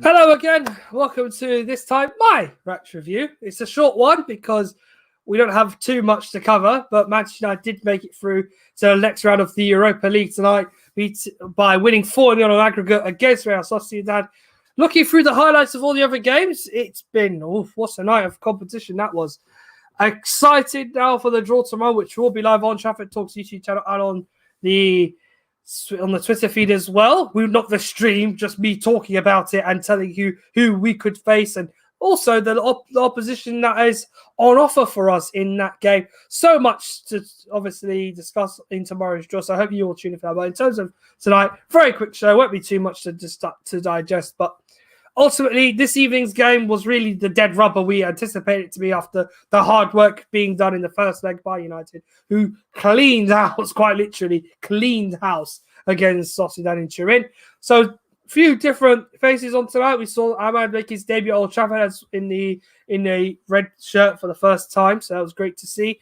Hello again. Welcome to this time my Ratch review. It's a short one because we don't have too much to cover, but Manchester United did make it through to the next round of the Europa League tonight by winning 4-0 on aggregate against Real Sociedad. Looking through the highlights of all the other games, it's been, what a night of competition that was. Excited now for the draw tomorrow, which will be live on Trafford Talks YouTube channel and on the Twitter feed as well. We're not the stream, just me talking about it and telling you who we could face and also the opposition that is on offer for us in that game. So much to obviously discuss in tomorrow's draw, so I hope you all tune in for that. But in terms of tonight, very quick show, won't be too much to digest, but ultimately, this evening's game was really the dead rubber we anticipated it to be after the hard work being done in the first leg by United, who cleaned house, quite literally, cleaned house against Sociedad in Turin. So, few different faces on tonight. We saw Ahmed make his debut at Old Trafford in a red shirt for the first time, so that was great to see.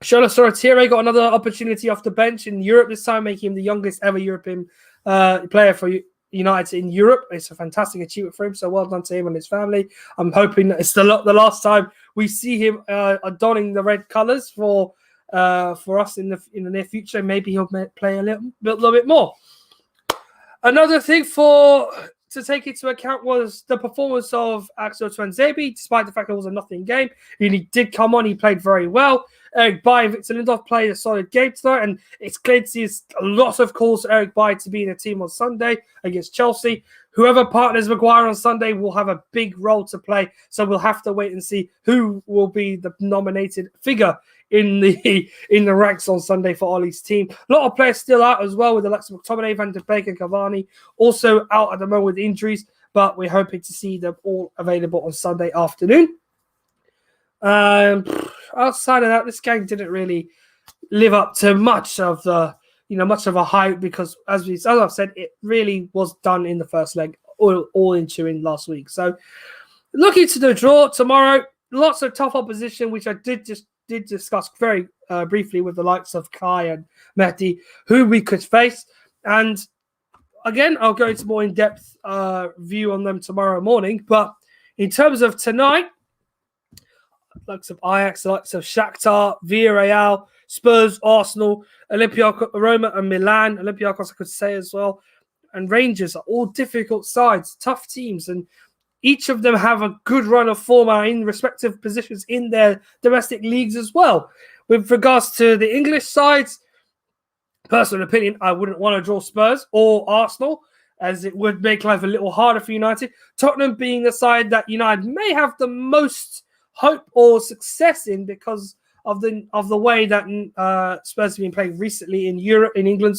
Shola Soratiere got another opportunity off the bench in Europe this time, making him the youngest ever European player for United in Europe. It's a fantastic achievement for him, so well done to him and his family. I'm hoping that it's the last time we see him donning the red colours for us in the near future. Maybe he'll play a little bit more. Another thing to take into account was the performance of Axel Tuanzebe, despite the fact it was a nothing game. He did come on, he played very well. Eric Bailly and Victor Lindelof played a solid game tonight, and it's clear to see a lot of calls for Eric Bailly to be in the team on Sunday against Chelsea. Whoever partners Maguire on Sunday will have a big role to play, so we'll have to wait and see who will be the nominated figure in the ranks on Sunday for Ollie's team. A lot of players still out as well, with Alexa McTominay, Van der Beek and Cavani also out at the moment with injuries, but we're hoping to see them all available on Sunday afternoon. Outside of that, this game didn't really live up to much of a hype because, as I've said, it really was done in the first leg, all in Turin last week. So, looking to the draw tomorrow, lots of tough opposition, which I did discuss very briefly with the likes of Kai and Mehdi, who we could face. And again, I'll go into more in-depth view on them tomorrow morning. But in terms of tonight, likes of Ajax, the likes of Shakhtar, Villarreal, Spurs, Arsenal, Olympiacos, Roma and Milan, Olympiacos I could say as well, and Rangers are all difficult sides, tough teams, and each of them have a good run of form in respective positions in their domestic leagues as well. With regards to the English sides, personal opinion, I wouldn't want to draw Spurs or Arsenal, as it would make life a little harder for United. Tottenham being the side that United may have the most hope or success in because of the way that Spurs have been playing recently in England,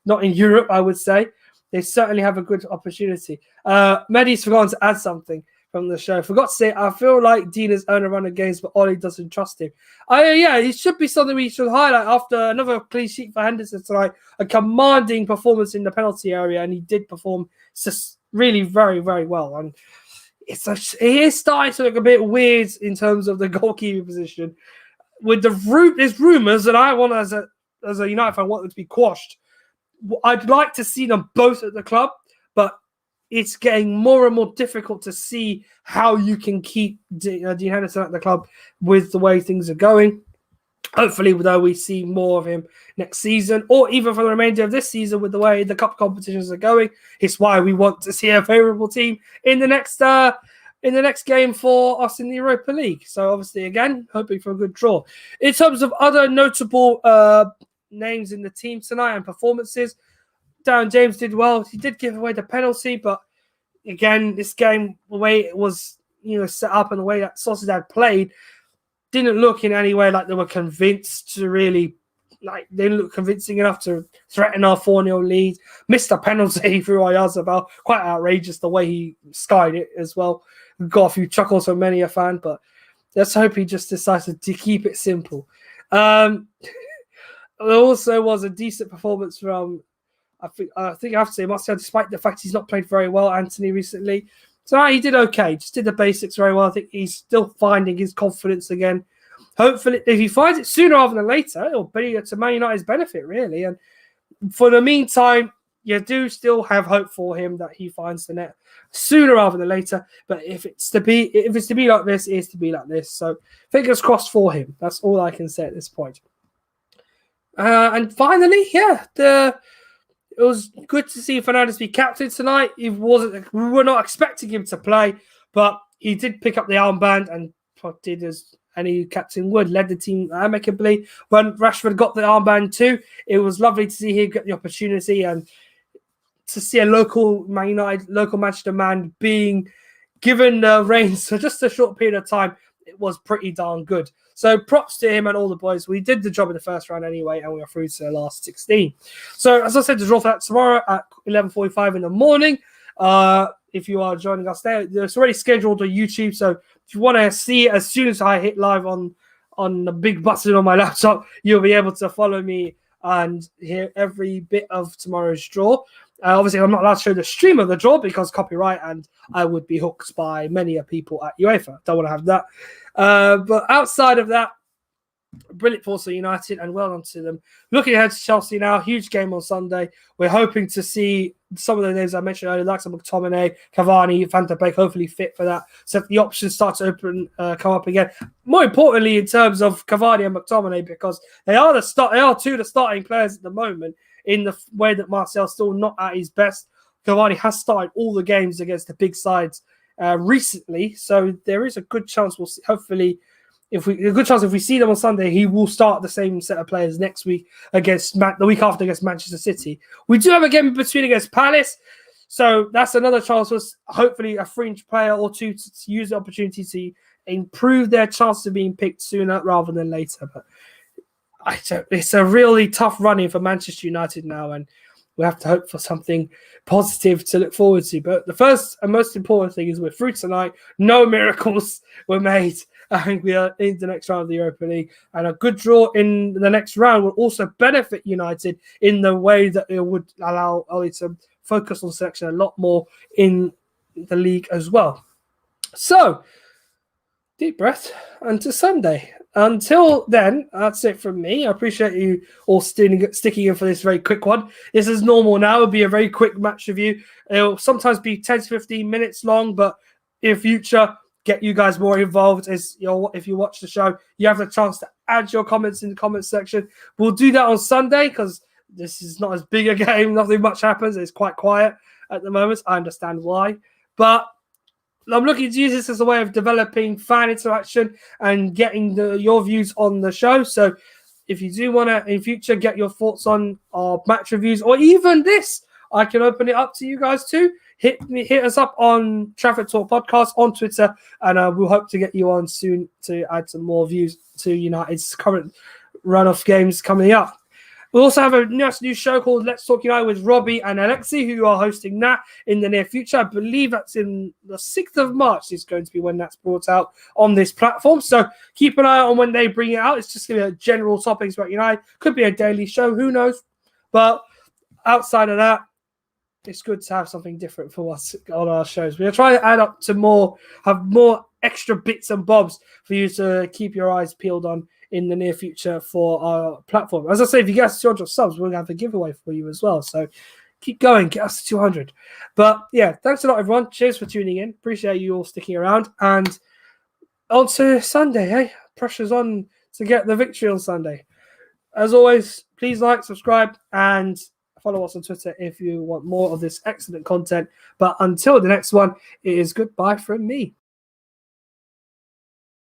not in Europe, I would say. They certainly have a good opportunity. Mehdi's forgotten to add something from the show. Forgot to say, I feel like Dean has earned a run of games, but Ollie doesn't trust him. It should be something we should highlight after another clean sheet for Henderson tonight. A commanding performance in the penalty area, and he did perform just really very, very well. And it is starting to look a bit weird in terms of the goalkeeping position. With there's rumours that I want as a United fan want them to be quashed. I'd like to see them both at the club, but it's getting more and more difficult to see how you can keep Dean Henderson at the club with the way things are going. Hopefully, though, we see more of him next season, or even for the remainder of this season with the way the cup competitions are going. It's why we want to see a favourable team in the next game for us in the Europa League. So, obviously, again, hoping for a good draw. In terms of other notable names in the team tonight and performances, Darren James did well. He did give away the penalty, but again, this game, the way it was set up and the way that Sociedad played, didn't look in any way like they were convinced to really, they didn't look convincing enough to threaten our 4-0 lead. Missed a penalty through Oyarzabal. Quite outrageous the way he skied it as well. Got a few chuckles from many a fan, but let's hope he just decides to keep it simple. There also was a decent performance from, I think I have to say, Martial, despite the fact he's not played very well, Anthony, recently. So he did okay, just did the basics very well. I think he's still finding his confidence again. Hopefully, if he finds it sooner rather than later, it'll be to Man United's benefit, really. And for the meantime, you do still have hope for him that he finds the net sooner rather than later. But if it's to be like this, it is to be like this. So fingers crossed for him. That's all I can say at this point. And finally, it was good to see Fernandes be captain tonight. We were not expecting him to play, but he did pick up the armband and did as any captain would, led the team amicably. When Rashford got the armband too, it was lovely to see him get the opportunity and to see a local Man United, local Manchester man being given the reins for just a short period of time. It was pretty darn good. So props to him and all the boys. We did the job in the first round anyway, and we are through to the last 16. So as I said, the draw for that tomorrow at 11:45 in the morning. If you are joining us there, it's already scheduled on YouTube. So if you want to see it as soon as I hit live on the big button on my laptop, you'll be able to follow me and hear every bit of tomorrow's draw. Obviously, I'm not allowed to show the stream of the draw because copyright, and I would be hooked by many people at UEFA. Don't want to have that. But outside of that, brilliant for United, and well done to them. Looking ahead to Chelsea now, huge game on Sunday. We're hoping to see some of the names I mentioned earlier, like McTominay, Cavani, Van de Beek, hopefully fit for that. So the options start to come up again. More importantly, in terms of Cavani and McTominay, because they are two of the starting players at the moment. In the way that Martial's still not at his best, Cavani has started all the games against the big sides recently, so there is a good chance we'll see. Hopefully, if we see them on Sunday, he will start the same set of players next week the week after against Manchester City. We do have a game in between against Palace, so that's another chance for us, hopefully a fringe player or two to use the opportunity to improve their chance of being picked sooner rather than later. But it's a really tough run-in for Manchester United now, and we have to hope for something positive to look forward to. But the first and most important thing is we're through tonight. No miracles were made. I think we are in the next round of the Europa League, and a good draw in the next round will also benefit United in the way that it would allow Oli to focus on selection a lot more in the league as well. So, deep breath, and to Sunday. Until then, that's it from me. I appreciate you all sticking in for this very quick one. This is normal now. It'll be a very quick match review. It'll sometimes be 10 to 15 minutes long, but in future, get you guys more involved. If you watch the show, you have the chance to add your comments in the comments section. We'll do that on Sunday because this is not as big a game. Nothing much happens. It's quite quiet at the moment. I understand why. But I'm looking to use this as a way of developing fan interaction and getting your views on the show. So if you do want to, in future, get your thoughts on our match reviews or even this, I can open it up to you guys too. Hit us up on Traffic Talk Podcast on Twitter, and we'll hope to get you on soon to add some more views to United's current run of games coming up. We also have a nice new show called Let's Talk United with Robbie and Alexi, who are hosting that in the near future. I believe that's in the 6th of March is going to be when that's brought out on this platform. So keep an eye on when they bring it out. It's just going to be general topics about United. Could be a daily show. Who knows? But outside of that, it's good to have something different for us on our shows. We're trying to add up to have more extra bits and bobs for you to keep your eyes peeled on in the near future for our platform. As I say, if you get us to 200 subs, we're going to have a giveaway for you as well. So keep going, get us to 200. But yeah, thanks a lot, everyone. Cheers for tuning in. Appreciate you all sticking around. And on to Sunday, Pressure's on to get the victory on Sunday. As always, please like, subscribe, and follow us on Twitter if you want more of this excellent content. But until the next one, it is goodbye from me.